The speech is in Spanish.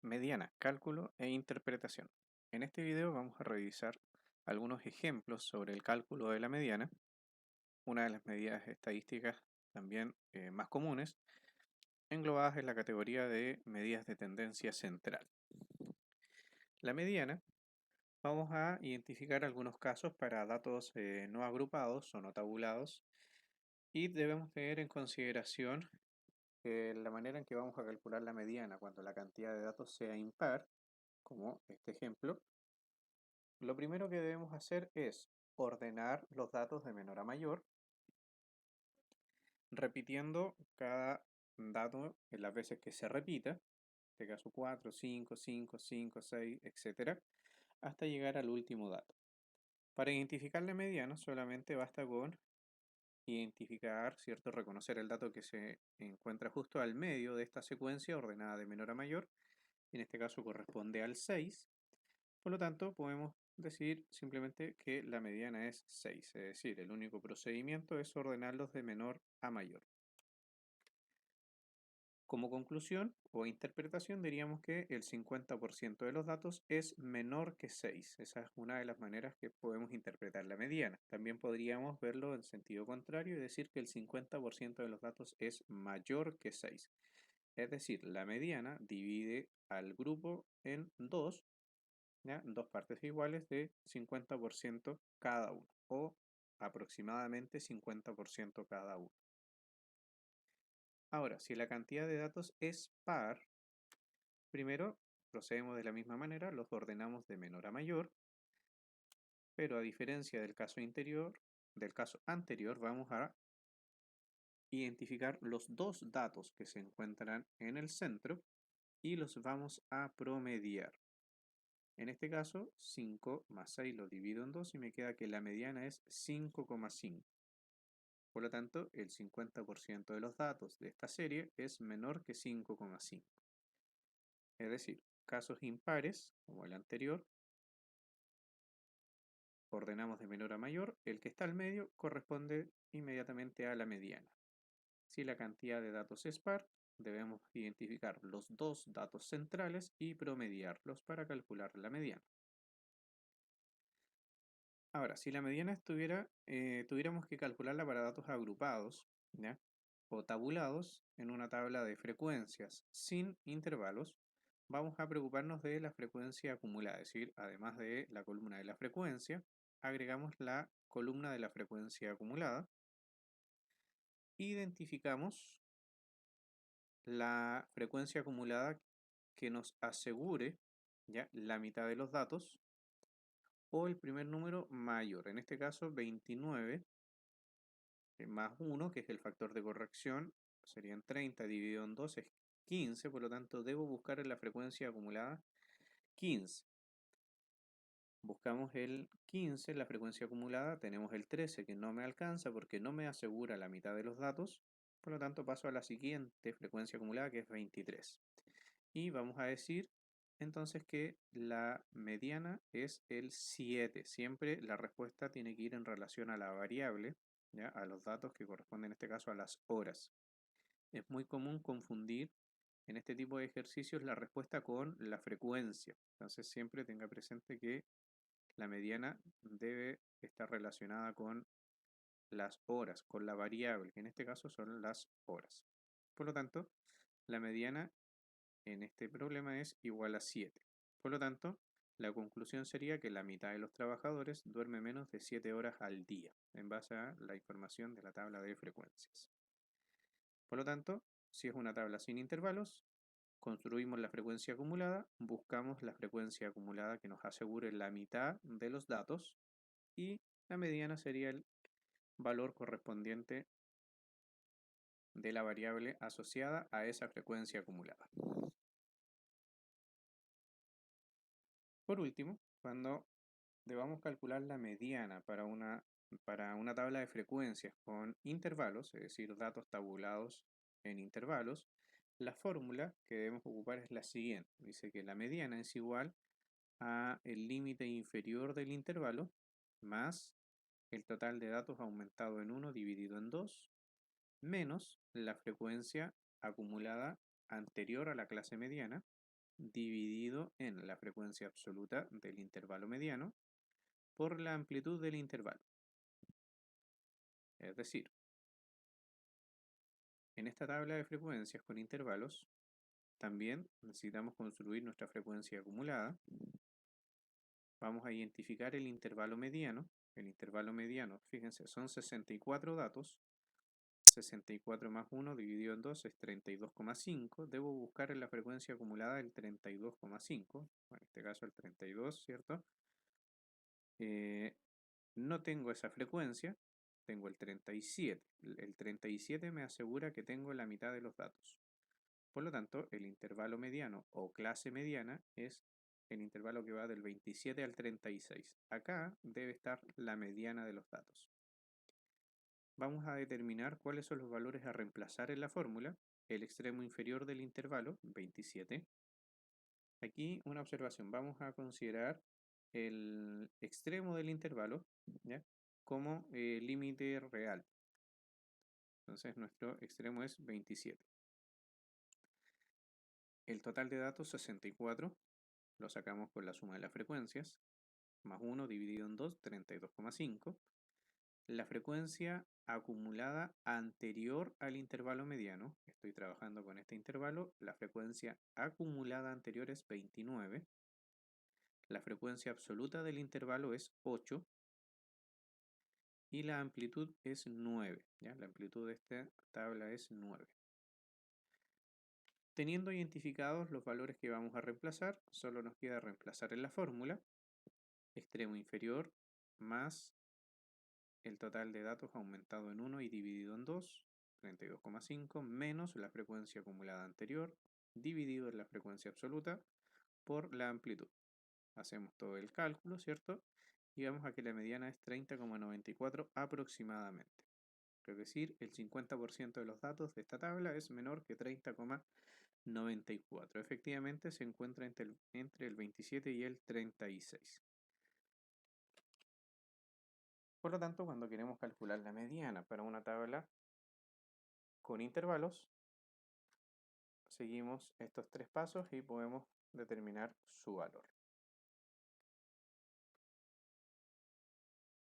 Mediana, cálculo e interpretación. En este video vamos a revisar algunos ejemplos sobre el cálculo de la mediana, una de las medidas estadísticas también más comunes, englobadas en la categoría de medidas de tendencia central. La mediana, vamos a identificar algunos casos para datos no agrupados o no tabulados y debemos tener en consideración la manera en que vamos a calcular la mediana cuando la cantidad de datos sea impar, como este ejemplo. Lo primero que debemos hacer es ordenar los datos de menor a mayor, repitiendo cada dato en las veces que se repita, en este caso 4, 5, 5, 5, 6, etc., hasta llegar al último dato. Para identificar la mediana solamente basta con identificar, ¿cierto? Reconocer el dato que se encuentra justo al medio de esta secuencia ordenada de menor a mayor, en este caso corresponde al 6. Por lo tanto, podemos decir simplemente que la mediana es 6, es decir, el único procedimiento es ordenarlos de menor a mayor. Como conclusión o interpretación diríamos que el 50% de los datos es menor que 6. Esa es una de las maneras que podemos interpretar la mediana. También podríamos verlo en sentido contrario y decir que el 50% de los datos es mayor que 6. Es decir, la mediana divide al grupo en dos, ¿ya? Dos partes iguales de 50% cada uno, o aproximadamente 50% cada uno. Ahora, si la cantidad de datos es par, primero procedemos de la misma manera, los ordenamos de menor a mayor, pero a diferencia del caso anterior, vamos a identificar los dos datos que se encuentran en el centro y los vamos a promediar. En este caso, 5 más 6 lo divido en 2 y me queda que la mediana es 5,5. Por lo tanto, el 50% de los datos de esta serie es menor que 5,5. Es decir, casos impares, como el anterior, ordenamos de menor a mayor, el que está al medio corresponde inmediatamente a la mediana. Si la cantidad de datos es par, debemos identificar los dos datos centrales y promediarlos para calcular la mediana. Ahora, si la mediana tuviéramos que calcularla para datos agrupados, ¿ya? O tabulados en una tabla de frecuencias sin intervalos, vamos a preocuparnos de la frecuencia acumulada, es decir, además de la columna de la frecuencia, agregamos la columna de la frecuencia acumulada, identificamos la frecuencia acumulada que nos asegure, ¿ya?, la mitad de los datos o el primer número mayor, en este caso 29 más 1, que es el factor de corrección, serían 30 dividido en 2 es 15, por lo tanto debo buscar en la frecuencia acumulada 15. Buscamos el 15, la frecuencia acumulada, tenemos el 13 que no me alcanza porque no me asegura la mitad de los datos, por lo tanto paso a la siguiente frecuencia acumulada que es 23. Y vamos a decir entonces que la mediana es el 7. Siempre la respuesta tiene que ir en relación a la variable, ¿ya?, a los datos que corresponden en este caso a las horas. Es muy común confundir en este tipo de ejercicios la respuesta con la frecuencia. Entonces siempre tenga presente que la mediana debe estar relacionada con las horas, con la variable, que en este caso son las horas. Por lo tanto, la mediana en este problema es igual a 7. Por lo tanto, la conclusión sería que la mitad de los trabajadores duerme menos de 7 horas al día, en base a la información de la tabla de frecuencias. Por lo tanto, si es una tabla sin intervalos, construimos la frecuencia acumulada, buscamos la frecuencia acumulada que nos asegure la mitad de los datos y la mediana sería el valor correspondiente de la variable asociada a esa frecuencia acumulada. Por último, cuando debamos calcular la mediana para una tabla de frecuencias con intervalos, es decir, datos tabulados en intervalos, la fórmula que debemos ocupar es la siguiente. Dice que la mediana es igual a el límite inferior del intervalo más el total de datos aumentado en 1 dividido en 2 menos la frecuencia acumulada anterior a la clase mediana dividido en la frecuencia absoluta del intervalo mediano por la amplitud del intervalo. Es decir, en esta tabla de frecuencias con intervalos, también necesitamos construir nuestra frecuencia acumulada. Vamos a identificar el intervalo mediano. El intervalo mediano, fíjense, son 64 datos. 64 más 1 dividido en 2 es 32,5. Debo buscar en la frecuencia acumulada el 32,5. En este caso el 32, ¿cierto? No tengo esa frecuencia, tengo el 37. El 37 me asegura que tengo la mitad de los datos. Por lo tanto, el intervalo mediano o clase mediana es el intervalo que va del 27 al 36. Acá debe estar la mediana de los datos. Vamos a determinar cuáles son los valores a reemplazar en la fórmula. El extremo inferior del intervalo, 27. Aquí una observación, vamos a considerar el extremo del intervalo, ¿ya?, como límite real. Entonces nuestro extremo es 27. El total de datos 64, lo sacamos con la suma de las frecuencias, más 1 dividido en 2, 32,5. La frecuencia acumulada anterior al intervalo mediano, estoy trabajando con este intervalo, la frecuencia acumulada anterior es 29. La frecuencia absoluta del intervalo es 8 y la amplitud es 9. ¿Ya? La amplitud de esta tabla es 9. Teniendo identificados los valores que vamos a reemplazar, solo nos queda reemplazar en la fórmula extremo inferior más el total de datos aumentado en 1 y dividido en 2, 32,5, menos la frecuencia acumulada anterior, dividido en la frecuencia absoluta por la amplitud. Hacemos todo el cálculo, ¿cierto? Y vemos a que la mediana es 30,94 aproximadamente. Es decir, el 50% de los datos de esta tabla es menor que 30,94. Efectivamente se encuentra entre el 27 y el 36. Por lo tanto, cuando queremos calcular la mediana para una tabla con intervalos, seguimos estos tres pasos y podemos determinar su valor.